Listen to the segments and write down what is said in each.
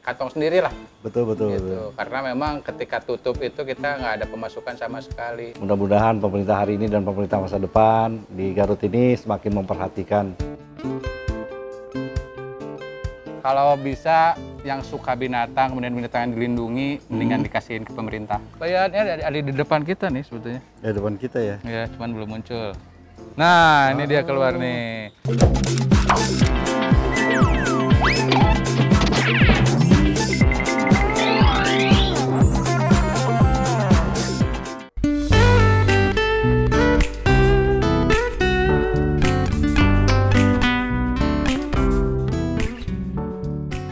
kantong sendiri lah. Betul. Gitu. Karena memang ketika tutup itu kita nggak ada pemasukan sama sekali. Mudah-mudahan pemerintah hari ini dan pemerintah masa depan di Garut ini semakin memperhatikan. Kalau bisa yang suka binatang, kemudian binatang yang dilindungi, mendingan dikasihin ke pemerintah. Lihatnya ada di depan kita nih sebetulnya. Ya depan kita ya. Ya, cuman belum muncul. Nah, ini dia keluar nih.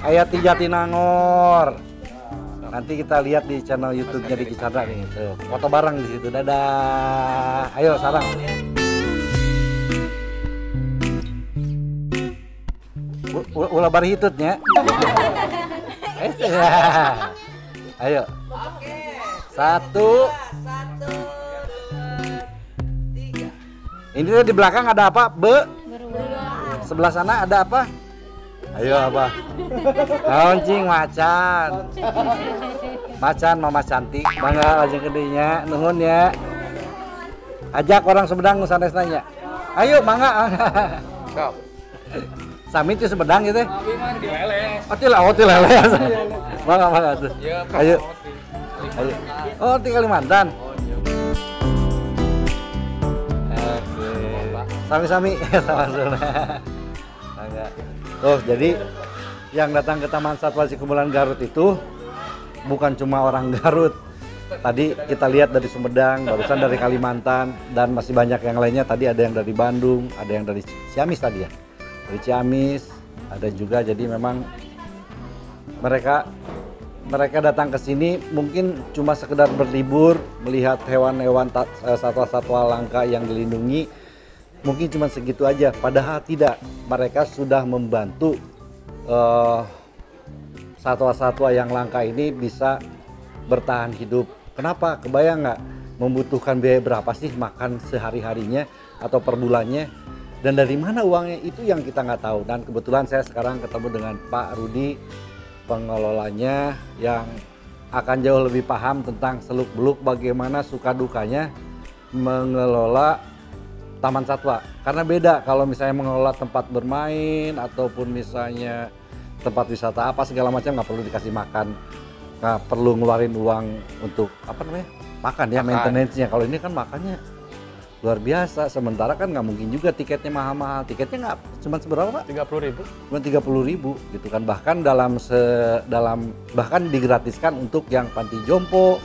Hayati Jatinangor. Nanti kita lihat di channel YouTube-nya Diki Chandra nih. Tuh, foto bareng di situ. Dadah. Ayo sarang. Ulah bari hitutnya. Ayo. Satu. Ini di belakang ada apa? Sebelah sana ada apa? Ayo apa? Launching macan. Macan mama cantik. Bangga aja gedenya. Nuhun ya. Ajak orang Sumedang nu sanes nanya. Ayo mangga. Sok. Sami itu Sumedang gitu. Oh tileles. Mangga tuh. Ayo. Ayo. Oh di Kalimantan. Oke. Sami-sami sama-sama. Mangga. Oh, jadi yang datang ke Taman Satwa Cikembulan Garut itu bukan cuma orang Garut. Tadi kita lihat dari Sumedang, barusan dari Kalimantan, dan masih banyak yang lainnya. Tadi ada yang dari Bandung, ada yang dari Ciamis tadi ya. Dari Ciamis, ada juga. Jadi memang mereka datang ke sini mungkin cuma sekedar berlibur, melihat hewan-hewan satwa-satwa langka yang dilindungi. Mungkin cuma segitu aja, padahal tidak. Mereka sudah membantu satwa-satwa yang langka ini bisa bertahan hidup. Kenapa? Kebayang nggak membutuhkan biaya berapa sih makan sehari-harinya atau per bulannya? Dan dari mana uangnya itu yang kita nggak tahu. Dan kebetulan saya sekarang ketemu dengan Pak Rudi, pengelolanya, yang akan jauh lebih paham tentang seluk-beluk bagaimana suka dukanya mengelola taman satwa. Karena beda kalau misalnya mengelola tempat bermain ataupun misalnya tempat wisata apa segala macam, nggak perlu dikasih makan, nggak perlu ngeluarin uang untuk apa namanya makan ya, maintenance-nya. Kalau ini kan makannya luar biasa, sementara kan nggak mungkin juga tiketnya mahal-mahal. Tiketnya nggak cuma seberapa Pak? 30.000. Cuma 30.000 gitu kan. Bahkan bahkan digratiskan untuk yang panti jompo.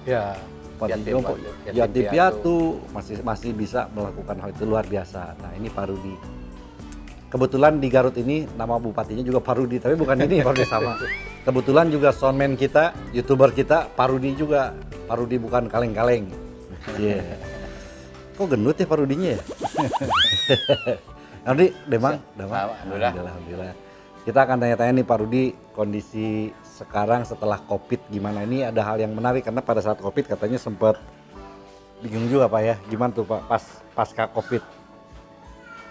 Ya. Yatim piatu masih bisa melakukan hal itu, luar biasa. Nah ini Pak Rudi. Kebetulan di Garut ini nama bupatinya juga Pak Rudi, tapi bukan ini Pak Rudi sama. Kebetulan juga soundman kita, YouTuber kita Pak Rudi juga. Pak Rudi bukan kaleng-kaleng. Iya. Yeah. Kok gendut ya Pak Rudinya ya? Nanti Demang. Alhamdulillah. Kita akan tanya-tanya nih Pak Rudi, kondisi sekarang setelah COVID gimana? Ini ada hal yang menarik karena pada saat COVID katanya sempat bingung juga Pak ya. Gimana tuh Pak pasca COVID?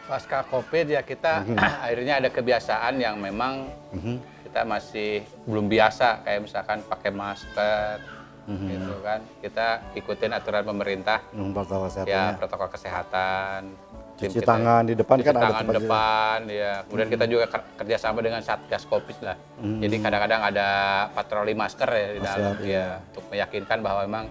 Pasca COVID ya kita akhirnya ada kebiasaan yang memang kita masih belum biasa, kayak misalkan pakai masker gitu kan. Kita ikutin aturan pemerintah. Protokol kesehatan. Cuci tangan di depan kan ada tempat depan ya. Kemudian kita juga kerjasama dengan Satgas Covid lah. Jadi kadang-kadang ada patroli masker ya di dalam ya, untuk meyakinkan bahwa memang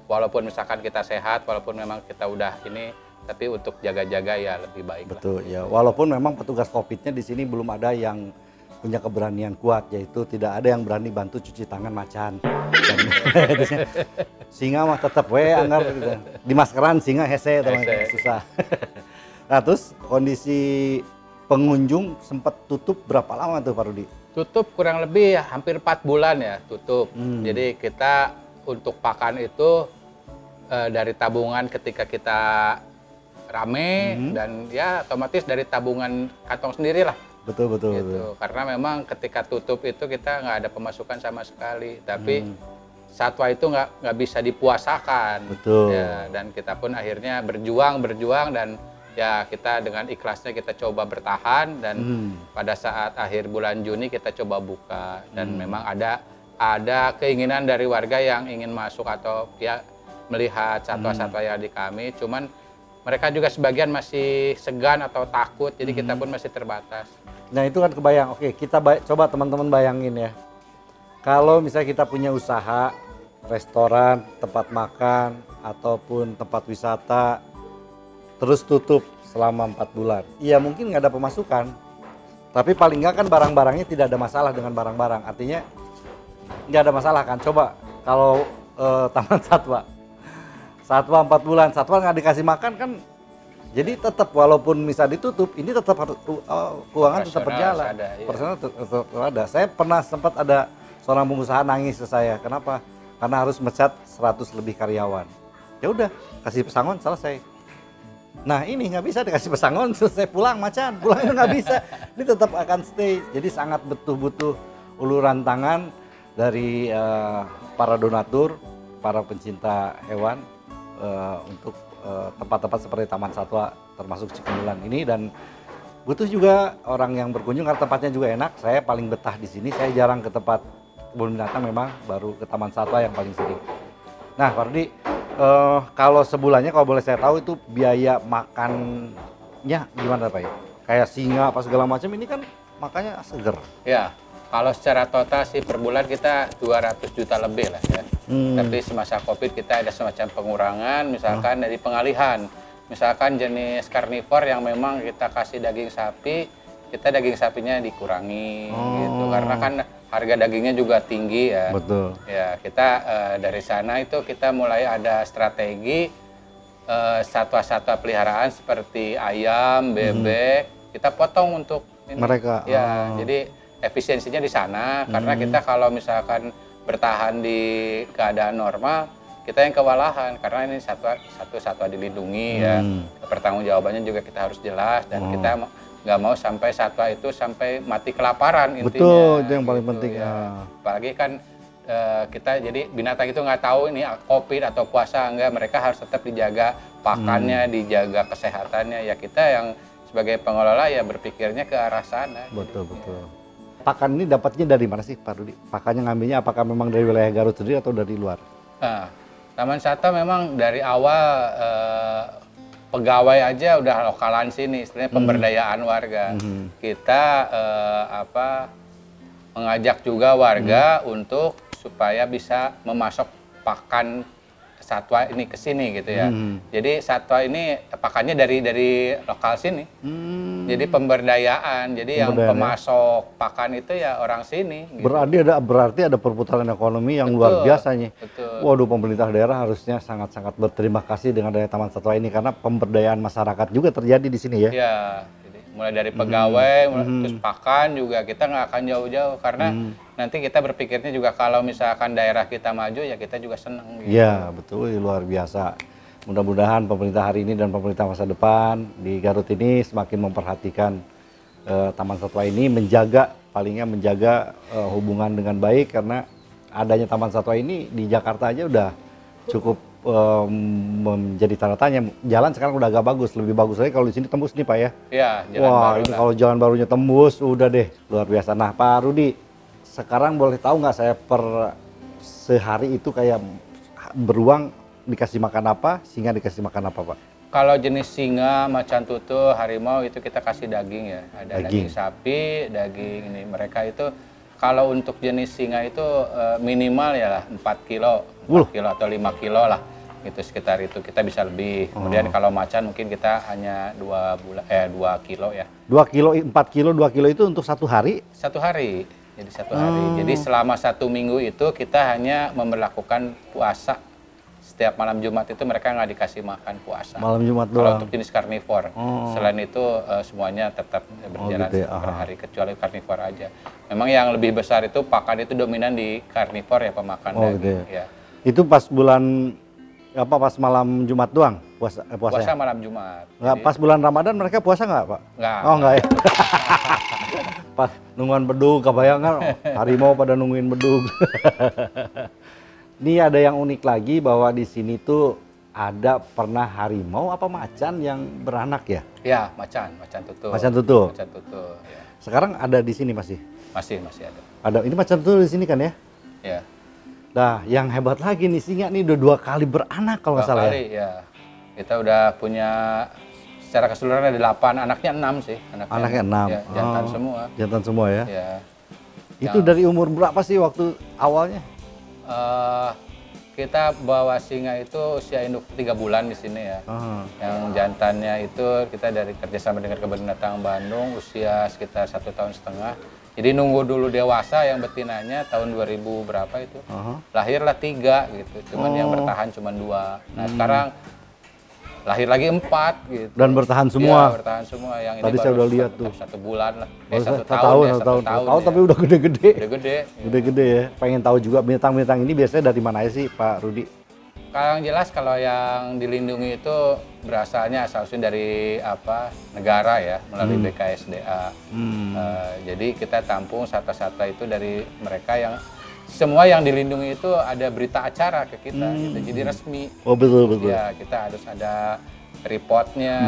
walaupun misalkan kita sehat, walaupun memang kita udah ini, tapi untuk jaga-jaga ya lebih baik. Betul ya. Walaupun memang petugas Covid-nya di sini belum ada yang punya keberanian kuat, yaitu tidak ada yang berani bantu cuci tangan macan. Singa mah tetap anggar gitu. Di maskeran singa hese teman-teman, susah. Nah terus kondisi pengunjung sempat tutup berapa lama tuh Pak Rudi? Tutup kurang lebih hampir 4 bulan ya tutup. Jadi kita untuk pakan itu dari tabungan ketika kita rame dan ya otomatis dari tabungan kantong sendiri lah. Betul. Karena memang ketika tutup itu kita nggak ada pemasukan sama sekali. Tapi satwa itu nggak bisa dipuasakan. Betul. Ya, dan kita pun akhirnya berjuang dan ya kita dengan ikhlasnya kita coba bertahan dan pada saat akhir bulan Juni kita coba buka dan memang ada keinginan dari warga yang ingin masuk atau ya melihat satwa-satwa yang di kami, cuman mereka juga sebagian masih segan atau takut, jadi kita pun masih terbatas. Nah itu kan kebayang. Oke, kita coba teman-teman bayangin ya. Kalau misalnya kita punya usaha, restoran, tempat makan, ataupun tempat wisata, terus tutup selama 4 bulan. Iya mungkin nggak ada pemasukan, tapi paling nggak kan barang-barangnya tidak ada masalah dengan barang-barang. Artinya nggak ada masalah kan. Coba kalau taman satwa 4 bulan, satwa nggak dikasih makan kan, jadi tetap walaupun misal ditutup, ini tetap harus keuangan tetap berjalan. Personal tetap ada. Saya pernah sempat ada seorang pengusaha nangis ke saya. Kenapa? Karena harus mecat 100 lebih karyawan. Ya udah, kasih pesangon selesai. Nah ini nggak bisa dikasih pesangon selesai pulang macan, pulangnya nggak bisa. Ini tetap akan stay. Jadi sangat butuh uluran tangan dari para donatur, para pencinta hewan untuk tempat-tempat seperti Taman Satwa termasuk Cikendulan ini, dan butuh juga orang yang berkunjung karena tempatnya juga enak. Saya paling betah di sini. Saya jarang ke tempat kebun binatang, memang baru ke Taman Satwa yang paling sering. Nah, Pak Rudi, kalau sebulannya kalau boleh saya tahu itu biaya makannya gimana Pak ya? Kayak singa apa segala macam ini kan makanya seger. Ya. Kalau secara total sih per bulan kita 200 juta lebih lah ya. Tapi semasa Covid kita ada semacam pengurangan, misalkan dari pengalihan. Misalkan jenis karnivor yang memang kita kasih daging sapi, kita daging sapinya dikurangi gitu. Karena kan harga dagingnya juga tinggi ya. Betul. Ya, kita dari sana itu kita mulai ada strategi satwa-satwa peliharaan seperti ayam, bebek, kita potong untuk ini. Mereka. Ya, jadi efisiensinya di sana, karena kita kalau misalkan bertahan di keadaan normal, kita yang kewalahan karena ini satwa dilindungi ya. Pertanggungjawabannya juga kita harus jelas dan kita nggak mau sampai satwa itu sampai mati kelaparan intinya. Betul, itu yang paling gitu, penting. Ya. Apalagi kan kita jadi binatang itu nggak tahu ini COVID atau puasa enggak, mereka harus tetap dijaga pakannya, dijaga kesehatannya. Ya kita yang sebagai pengelola ya berpikirnya ke arah sana. Betul, betul. Pakan ini dapatnya dari mana sih Pak Rudi? Pakannya ngambilnya apakah memang dari wilayah Garut sendiri atau dari luar? Nah, Taman Satwa memang dari awal pegawai aja udah lokalan sini, istilahnya pemberdayaan warga. Kita mengajak juga warga untuk supaya bisa memasok pakan satwa ini ke sini gitu ya. Jadi satwa ini pakannya dari lokal sini. Jadi pemberdayaan. Jadi yang pemasok pakan itu ya orang sini. Gitu. Berarti ada perputaran ekonomi yang luar biasa nih. Betul. Waduh, pemerintah daerah harusnya sangat-sangat berterima kasih dengan adanya Taman Satwa ini karena pemberdayaan masyarakat juga terjadi di sini ya. Iya. Mulai dari pegawai, terus pakan juga kita nggak akan jauh-jauh karena nanti kita berpikirnya juga kalau misalkan daerah kita maju ya kita juga senang. Gitu. Ya betul, luar biasa. Mudah-mudahan pemerintah hari ini dan pemerintah masa depan di Garut ini semakin memperhatikan Taman Satwa ini, palingnya menjaga hubungan dengan baik karena adanya Taman Satwa ini di Jakarta aja udah cukup menjadi tanda tanya. Jalan sekarang udah agak bagus, lebih bagus lagi kalau di sini tembus nih Pak ya. Iya, jalan wah baru ini kalau jalan barunya tembus udah deh luar biasa. Nah Pak Rudi, sekarang boleh tahu nggak saya per sehari itu kayak beruang dikasih makan apa, singa dikasih makan apa Pak? Kalau jenis singa, macan tutul, harimau itu kita kasih daging ya. Ada daging sapi, daging ini. Mereka itu kalau untuk jenis singa itu minimal ya lah 4 kilo, 4 kilo atau 5 kilo lah. Itu sekitar itu kita bisa lebih. Kemudian kalau macan mungkin kita hanya 2 kilo ya. 2 kilo, 4 kilo, 2 kilo itu untuk satu hari? Satu hari. Jadi satu hari. Jadi selama 1 minggu itu kita hanya memberlakukan puasa. Setiap malam Jumat itu mereka nggak dikasih makan puasa. Malam Jumat doang? Kalau untuk jenis karnivor. Selain itu semuanya tetap berjalan gitu ya. per hari, kecuali karnivor aja. Memang yang lebih besar itu pakan itu dominan di karnivor ya, pemakan daging. Gitu ya. Ya. Itu pas bulan pas malam Jumat doang puasanya? Puasa malam Jumat. Nggak, pas bulan Ramadan mereka puasa nggak Pak? Nggak. Oh nggak ya? Pas nungguan bedug, kebayang kan harimau pada nungguin bedug. Ini ada yang unik lagi bahwa di sini tuh ada pernah harimau apa macan yang beranak ya? Ya, macan tutul. Macan tutul. Macan tutul, ya. Sekarang ada di sini masih? Masih ada. Ada, ini macan tutul di sini kan ya? Ya. Nah, yang hebat lagi nih singa nih udah 2 kali beranak kalau nggak salah ya? Ya. Kita udah punya secara keseluruhan ada 8, anaknya 6 sih. Anaknya 6? Ya, jantan semua. Jantan semua ya? Ya. Itu dari umur berapa sih waktu awalnya? Kita bawa singa itu usia induk 3 bulan di sini ya. Yang jantannya itu kita dari kerjasama dengan Kebun Binatang Bandung usia sekitar 1,5 tahun. Jadi nunggu dulu dewasa yang betinanya tahun 2000 berapa itu. Lahirlah 3 gitu. Cuman yang bertahan cuma 2. Nah sekarang lahir lagi 4 gitu. Dan bertahan semua? Iya, bertahan semua. Yang tadi ini saya baru udah lihat tuh. 1 bulan lah. Satu tahun ya. Tapi udah gede-gede. Gede-gede ya. Pengen tahu juga binatang-binatang ini biasanya dari mana aja sih Pak Rudi? Kalau yang jelas kalau yang dilindungi itu berasalnya asal-usulnya dari negara ya melalui BKSDA. Jadi kita tampung satwa-satwa itu dari mereka yang semua yang dilindungi itu ada berita acara ke kita, gitu. Jadi resmi. Oh betul. Ya kita harus ada reportnya,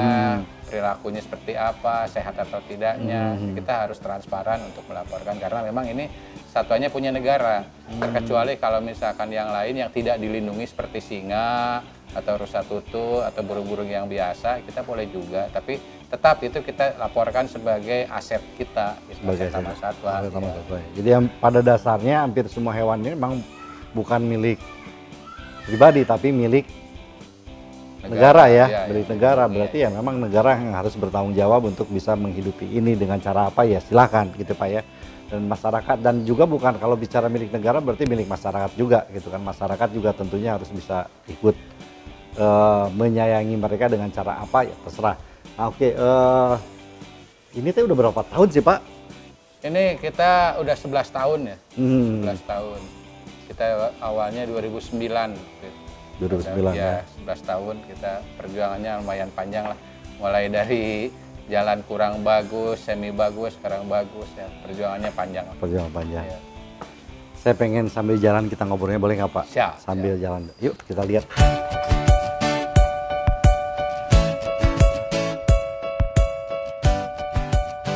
perilakunya seperti apa, sehat atau tidaknya. Kita harus transparan untuk melaporkan karena memang ini satwanya punya negara. Terkecuali kalau misalkan yang lain yang tidak dilindungi seperti singa atau rusa tutul atau burung-burung yang biasa kita boleh juga. Tapi tetap itu kita laporkan sebagai aset kita, sebagai taman satwa. Jadi yang pada dasarnya hampir semua hewan ini memang bukan milik pribadi tapi milik negara ya, milik negara. Berarti ya memang negara yang harus bertanggung jawab untuk bisa menghidupi ini dengan cara apa ya silakan gitu Pak ya. Dan masyarakat dan juga bukan kalau bicara milik negara berarti milik masyarakat juga gitu kan. Masyarakat juga tentunya harus bisa ikut menyayangi mereka dengan cara apa ya terserah. Nah, oke, ini tuh udah berapa tahun sih Pak? Ini kita udah 11 tahun ya, 11 tahun. Kita awalnya 2009. 2009 ya. 11 tahun kita perjuangannya lumayan panjang lah. Mulai dari jalan kurang bagus, semi bagus, sekarang bagus ya. Perjuangannya panjang. Perjuangan panjang. Ya. Saya pengen sambil jalan kita ngobrolnya boleh nggak Pak? Siap. Sambil jalan. Yuk kita lihat.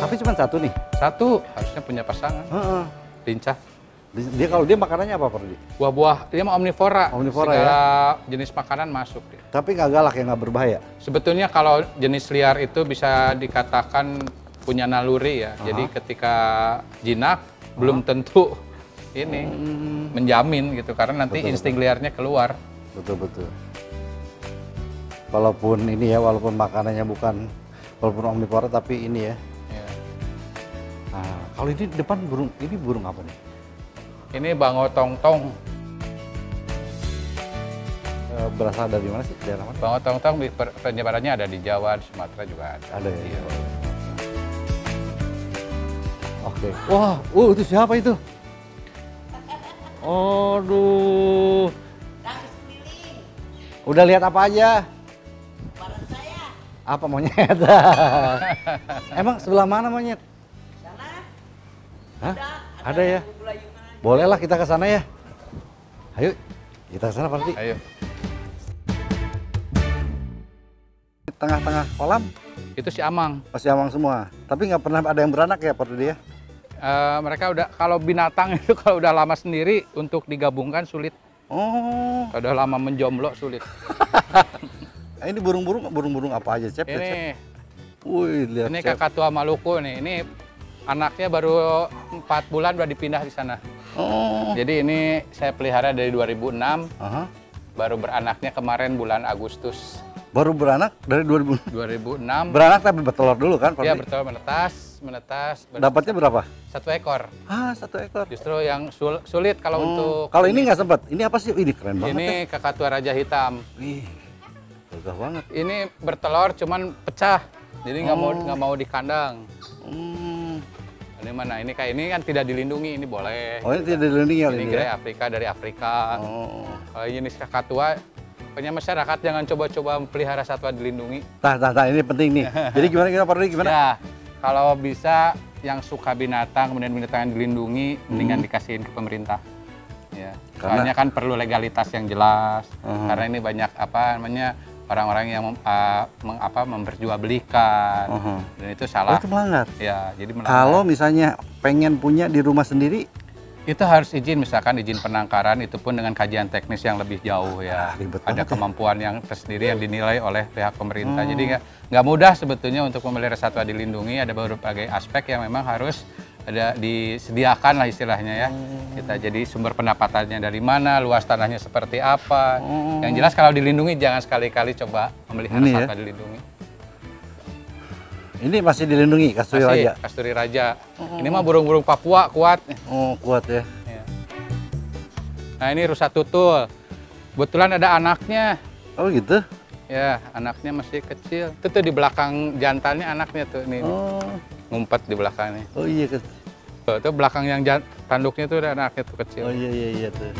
Tapi cuma satu nih? Satu, harusnya punya pasangan. Lincah. Dia kalau dia makanannya apa Pak Rudi? Buah-buah, dia mah omnivora. Omnivora segala ya? jenis makanan masuk dia. Tapi nggak galak ya, nggak berbahaya? Sebetulnya kalau jenis liar itu bisa dikatakan punya naluri ya. Jadi ketika jinak belum tentu ini menjamin gitu. Karena nanti insting liarnya keluar. Betul. Walaupun ini ya, walaupun makanannya bukan, walaupun omnivora tapi ini ya. Nah, kalau ini depan burung, ini burung apa nih? Ini bangau tongtong. Berasal dari mana sih? Daerah mana? Bangau tongtong penyebarannya ada di Jawa, di Sumatera juga ada. Ada ya? Iya. Oke. Wah, itu siapa itu? Aduh. Udah lihat apa aja? Barang saya. Apa monyet? Emang sebelah mana monyet? Sana. Hah? Ada ya? Bolehlah kita ke sana ya. Ayo, kita ke sana Pak Rudi. Ayo. Di tengah-tengah kolam Itu si amang. masih amang semua. Tapi nggak pernah ada yang beranak ya Pak Rudi ya? Mereka udah, kalau binatang itu kalau udah lama sendiri untuk digabungkan sulit. Oh. Kalau udah lama menjomblo sulit. Ini burung-burung apa aja Cep? Ini, wih, lihat ini Cep. kakatua Maluku nih. Ini anaknya baru 4 bulan udah dipindah di sana. Oh. Jadi ini saya pelihara dari 2006. Baru beranaknya kemarin bulan Agustus. Baru beranak dari 2006. Beranak tapi bertelur dulu kan Pak Iya Rudi? betul, menetas. Dapatnya berapa? 1 ekor. 1 ekor. Justru yang sulit kalau untuk... Kalau ini nggak sempat. Ini apa sih? Ini keren banget. Ini kakatua raja hitam. Wih, gagah banget. Ini bertelur cuman pecah. Jadi nggak mau di kandang. Ini mana? Ini kayak ini kan tidak dilindungi, ini boleh. Oh, ini tidak dilindungi ya? Ini gerai Afrika dari Afrika. Kalau jenis kakatua, pokoknya masyarakat jangan coba-coba pelihara satwa dilindungi. Nah, ini penting nih. Jadi gimana Pak Rudi? Gimana? Ya, kalau bisa yang suka binatang, kemudian binatang yang dilindungi, mendingan dikasihin ke pemerintah. Ya. Karena- Soalnya kan perlu legalitas yang jelas. Karena ini banyak apa namanya orang-orang yang memperjualbelikan. Dan itu Oh, salah. itu melanggar. Ya, jadi melanggar. Kalau misalnya pengen punya di rumah sendiri, itu harus izin, misalkan izin penangkaran itu pun dengan kajian teknis yang lebih jauh ya. ribet Ada banget ya. kemampuan yang tersendiri yang dinilai oleh pihak pemerintah. Jadi nggak mudah sebetulnya untuk memelihara satwa dilindungi. Ada berbagai aspek yang memang harus ada disediakan lah istilahnya ya. Kita jadi sumber pendapatannya dari mana, luas tanahnya seperti apa. Yang jelas kalau dilindungi jangan sekali-kali coba memelihara Ini ya. satwa dilindungi. ini masih dilindungi Kasturi Masih, Raja. Kasturi Raja. Ini mah burung-burung Papua kuat. Oh, kuat ya. Ya. Nah ini rusa tutul. Kebetulan ada anaknya. Oh gitu. Ya, anaknya masih kecil. Itu tuh di belakang jantannya anaknya tuh nih. Oh, Ngumpet di belakangnya. oh iya. Tuh belakang yang tanduknya tuh ada anaknya tuh kecil. Oh iya tuh.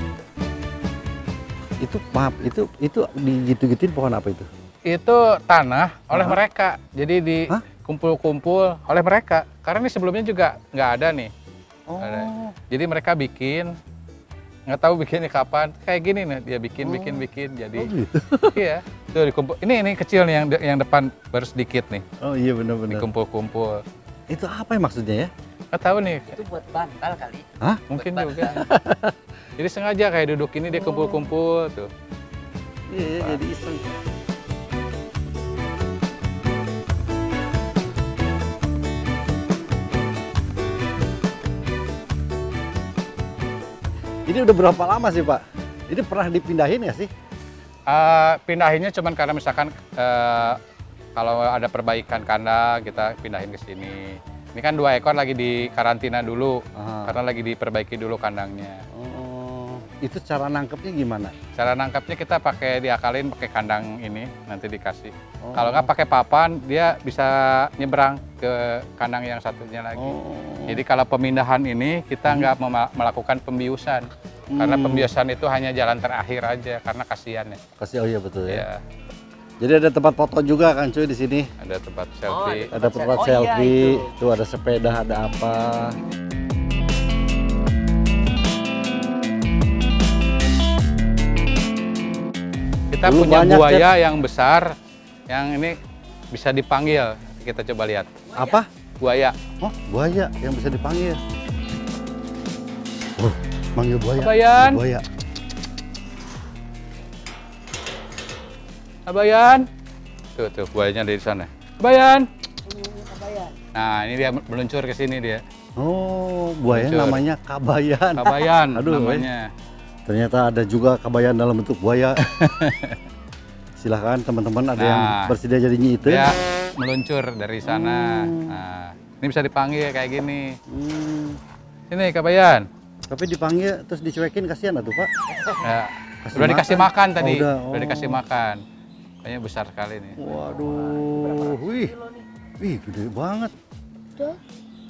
Itu maaf, itu digitu-gituin pohon apa itu? Itu tanah oleh mereka. Jadi di Hah? kumpul-kumpul oleh mereka. Karena ini sebelumnya juga nggak ada nih. Oh. Ada. Jadi mereka bikin, nggak tahu bikinnya kapan. Kayak gini nih dia bikin. Jadi Oh gitu. iya. Tuh dikumpul. Ini kecil nih yang depan baru sedikit nih. Oh iya benar-benar. Dikumpul-kumpul. Itu apa ya maksudnya ya? Nggak tahu nih. Itu buat bantal kali. Hah? Mungkin juga. Jadi sengaja kayak duduk ini dia kumpul-kumpul tuh. Iya, jadi iseng. Ini udah berapa lama sih Pak? Ini pernah dipindahin nggak sih? Pindahinnya cuman karena misalkan kalau ada perbaikan kandang kita pindahin ke sini. Ini kan 2 ekor lagi di karantina dulu karena lagi diperbaiki dulu kandangnya. Oh, itu cara nangkepnya gimana? Cara nangkapnya kita diakalin pakai kandang ini nanti dikasih. Kalau nggak pakai papan dia bisa nyebrang ke kandang yang satunya lagi. Jadi kalau pemindahan ini kita nggak melakukan pembiusan. Karena pembiusan itu hanya jalan terakhir aja karena kasihan ya. Oh iya betul ya. Ya, Jadi ada tempat foto juga kan cuy di sini. ada tempat selfie. Ada tempat Oh, iya, selfie, itu. tuh ada sepeda, ada apa. Kita Dulu punya banyak, buaya yang besar, yang ini bisa dipanggil. Kita coba lihat. Apa? Buaya. Oh, buaya yang bisa dipanggil. Oh, manggil buaya. Kabayan. Buaya. Kabayan. Tuh, buayanya dari sana. Kabayan. Kabayan. Nah, ini dia meluncur ke sini dia. Oh, buaya Luncur. namanya kabayan. Kabayan Aduh, namanya. Ternyata ada juga kabayan dalam bentuk buaya. Silahkan teman-teman ada yang Nah, bersedia jadi nyiite. Dia meluncur dari sana. Nah, ini bisa dipanggil kayak gini. Sini Kabayan. Tapi dipanggil terus dicuekin kasihan atuh Pak. Ya, Kasih udah dikasih makan? makan tadi. Oh, udah dikasih makan. Kayaknya besar sekali nih. Waduh, wih gede banget.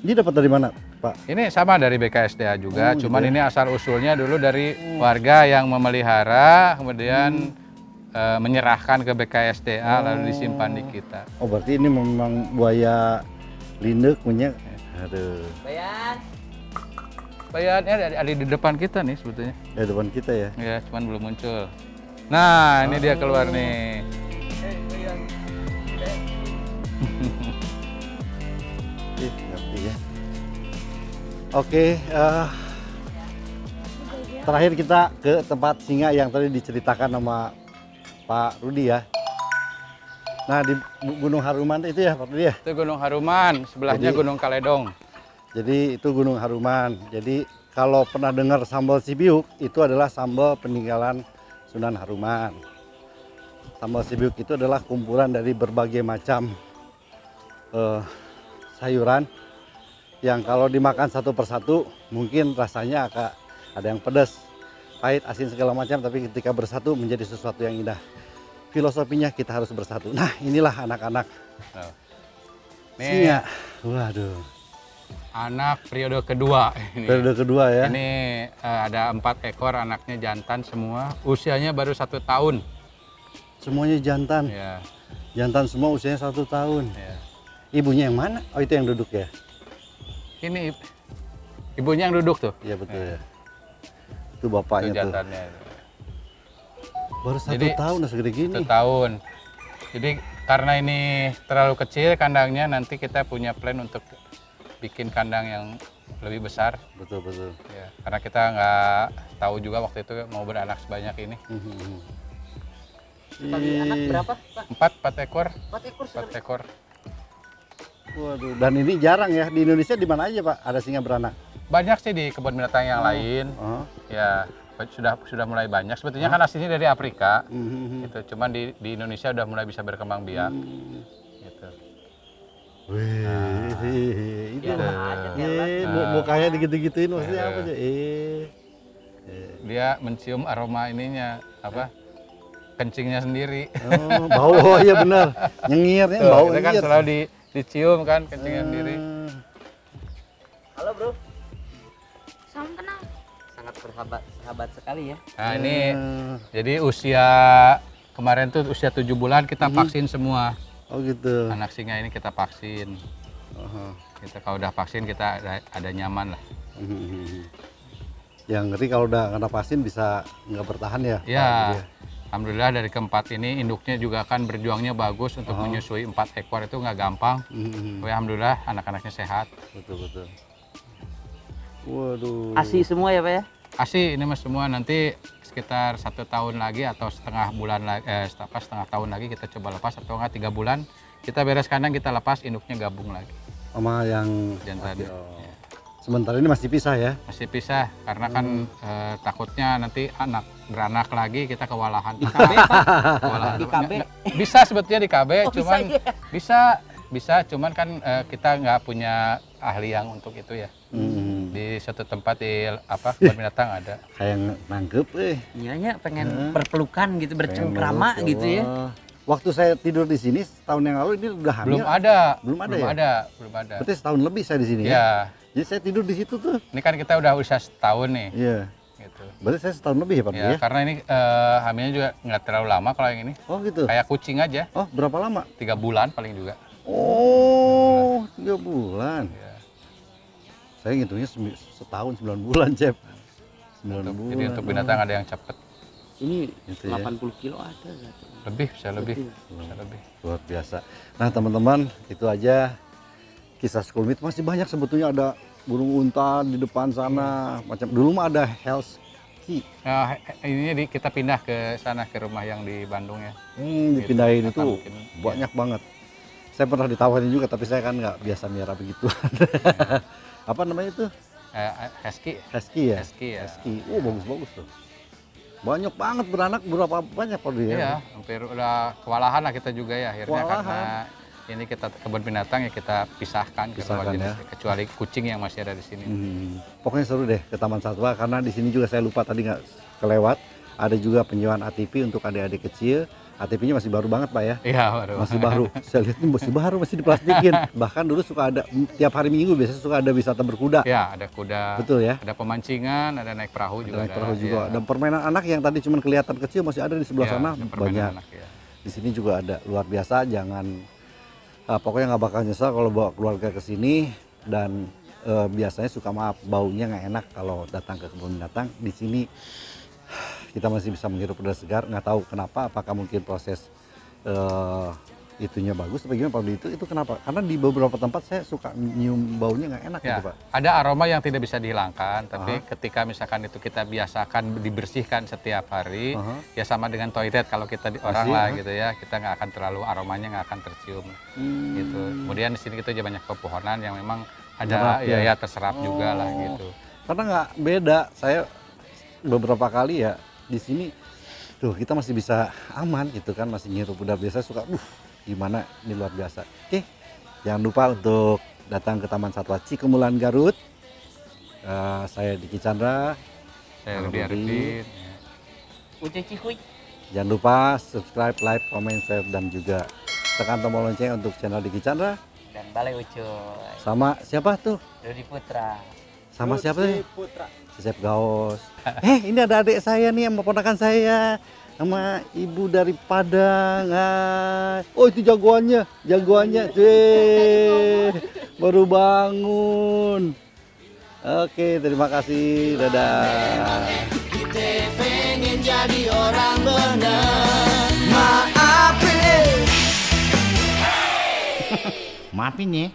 Ini dapat dari mana Pak? Ini sama dari BKSDA juga, Oh, cuman gitu ya. ini asal usulnya dulu dari warga yang memelihara, kemudian menyerahkan ke BKSDA lalu disimpan di kita. Oh berarti ini memang buaya lindek punya. Aduh, Bayan. Bayarnya ada di depan kita nih sebetulnya. ya depan kita ya. Ya, cuman belum muncul. Nah, ini dia keluar nih. Ngerti ya. Oke, terakhir kita ke tempat singa yang tadi diceritakan sama Pak Rudi ya. Nah di Gunung Haruman itu ya Pak Rudi ya. Itu Gunung Haruman, sebelahnya Jadi- Gunung Kaledong. Jadi itu Gunung Haruman. Jadi kalau pernah dengar sambal Sibiuk itu adalah sambal peninggalan Sunan Haruman. Sambal Sibiuk itu adalah kumpulan dari berbagai macam sayuran yang kalau dimakan satu persatu mungkin rasanya agak ada yang pedas, pahit, asin segala macam, tapi ketika bersatu menjadi sesuatu yang indah. Filosofinya kita harus bersatu. Nah inilah anak-anak Nah, Nih, singa. Waduh. anak periode kedua ini. Periode kedua ya. Ini ada 4 ekor anaknya jantan semua, usianya baru 1 tahun. Semuanya jantan. Ya, Jantan semua usianya 1 tahun. ya. Ibunya yang mana? Oh itu yang duduk ya? Ini ibunya yang duduk tuh. Iya betul ya. Tuh bapaknya Itu tuh. jantannya. Baru 1 Jadi, tahun udah segede gini. 1 tahun. Jadi karena ini terlalu kecil kandangnya, nanti kita punya plan untuk bikin kandang yang lebih besar. Betul. Ya, karena kita nggak tahu juga waktu itu mau beranak sebanyak ini. Bagi anak berapa, Pak? 4 ekor. 4 ekor 4 ekor. Waduh, dan ini jarang ya di Indonesia, di mana aja Pak ada singa beranak? Banyak sih di kebun binatang yang lain. Oh. Ya, sudah mulai banyak. Sebetulnya kan aslinya dari Afrika. Gitu. Cuman di Indonesia udah mulai bisa berkembang biak. Gitu. Wih, itu aja, mukanya digitu-gituin maksudnya apa aja? Dia mencium aroma ininya apa? Kencingnya sendiri. Oh, bau, iya benar. Nyengirnya Tuh, bau kita kan nyengir. selalu dicium kan kencingnya sendiri. Halo, Bro. Salam kenal. Sangat sahabat sekali ya. Nah, ini jadi usia kemarin tuh usia 7 bulan kita vaksin semua. Oh gitu. Anak singa ini kita vaksin. Kita kalau udah vaksin kita ada nyaman lah. Yang ngeri kalau udah kena vaksin bisa nggak bertahan ya? Ya, alhamdulillah dari keempat ini induknya juga kan berjuangnya bagus untuk menyusui 4 ekor itu nggak gampang. Alhamdulillah anak-anaknya sehat. Betul. Waduh. ASI semua ya, Pak ya? ASI ini mas semua nanti sekitar 1 tahun lagi atau setengah tahun lagi kita coba lepas atau enggak 3 bulan kita beres kandang kita lepas induknya gabung lagi. Sama yang Jantan. sementara ini masih pisah ya? Masih pisah karena kan takutnya nanti anak beranak lagi kita kewalahan. Di KB, Pak? Kewalahan. Di KB? Bisa sebetulnya di KB, Oh, cuman bisa, bisa, cuman kan kita nggak punya ahli yang untuk itu ya. Di suatu tempat di kebun binatang ada. Kayak nangkep Iya, pengen berpelukan gitu, bercengkrama Pengen gitu ya. Allah. Waktu saya tidur di sini setahun yang lalu ini udah hamil. Belum ada. Belum ada belum ya? ada. Berarti setahun lebih saya di sini ya? Ya, Jadi saya tidur di situ tuh. ini kan kita udah usia setahun nih. Iya. Gitu. Berarti saya setahun lebih ya Pak Ya, ya? karena ini hamilnya juga nggak terlalu lama kalau yang ini. Oh gitu. Kayak kucing aja, Oh berapa lama? 3 bulan paling juga. Oh 3 bulan. Ya. Saya ngitungnya setahun 9 bulan Cep. 9 bulan. Jadi untuk binatang ada yang cepet. Ini Gitu ya. 80 kilo ada katanya. Bisa lebih. Luar biasa. Nah teman-teman itu aja kisah School Meet. Masih banyak sebetulnya, ada burung unta di depan sana. Macam dulu mah ada Husky. Nah, ini kita pindah ke sana ke rumah yang di Bandung ya. Dipindahin Gitu, itu mungkin, banyak banget. Saya pernah ditawarin juga tapi saya kan nggak biasa miara begituan. Apa namanya itu? Husky. Husky ya? Husky ya. Husky. Bagus-bagus tuh. Banyak banget beranak, berapa banyak Pak dia? Iya, hampir udah kewalahan lah kita juga ya akhirnya karena ini kita kebun binatang ya kita pisahkan ke tempat jenis, kecuali kucing yang masih ada di sini. Pokoknya seru deh ke Taman Satwa karena di sini juga saya lupa tadi nggak kelewat. Ada juga penyewaan ATV untuk adik-adik kecil. ATV-nya masih baru banget Pak ya? Iya baru. Masih baru. Saya lihat ini masih baru, masih diplastikin. Bahkan dulu suka ada, tiap hari Minggu biasanya suka ada wisata berkuda. Ya ada kuda. Betul ya? Ada pemancingan, ada naik perahu juga. Naik perahu juga. Ya. Dan permainan anak yang tadi cuma kelihatan kecil masih ada di sebelah Ya, sana. ada permainan Banyak. anak, ya. Di sini juga ada, luar biasa. Jangan, pokoknya nggak bakal nyesal kalau bawa keluarga ke sini. Dan biasanya suka baunya nggak enak kalau datang ke kebun binatang. Di sini kita masih bisa menghirup udara segar. Nggak tahu kenapa, apakah mungkin proses itunya bagus atau gimana Pak Budi? Itu kenapa? Karena di beberapa tempat saya suka nyium baunya nggak enak Ya, gitu Pak. ada aroma yang tidak bisa dihilangkan, tapi ketika misalkan itu kita biasakan dibersihkan setiap hari, ya sama dengan toilet kalau kita di orang lah gitu ya, kita nggak akan terlalu aromanya nggak akan tercium gitu. Kemudian di sini kita juga banyak pepohonan yang memang ada ya terserap juga lah gitu. Karena nggak beda, saya beberapa kali ya di sini tuh kita masih bisa aman gitu kan, masih ngirup udara. Biasa suka gimana, ini luar biasa. Oke, jangan lupa untuk datang ke Taman Satwa Cikemulan Garut. Saya Diki Chandra, Saya Rudi Arifin. Uce Cihuy. jangan lupa subscribe, like, comment, share, dan juga tekan tombol lonceng untuk channel Diki Chandra. Dan Balai Ucuy. Sama siapa tuh? Rudi Putra. Sama siapa tuh? Cecep Gaos. Ini ada adik saya nih sama ponakan saya, sama ibu dari Padang. Oh itu jagoannya, baru bangun. Oke, terima kasih, dadah. menjadi orang benar. Maafin. Maafin ya.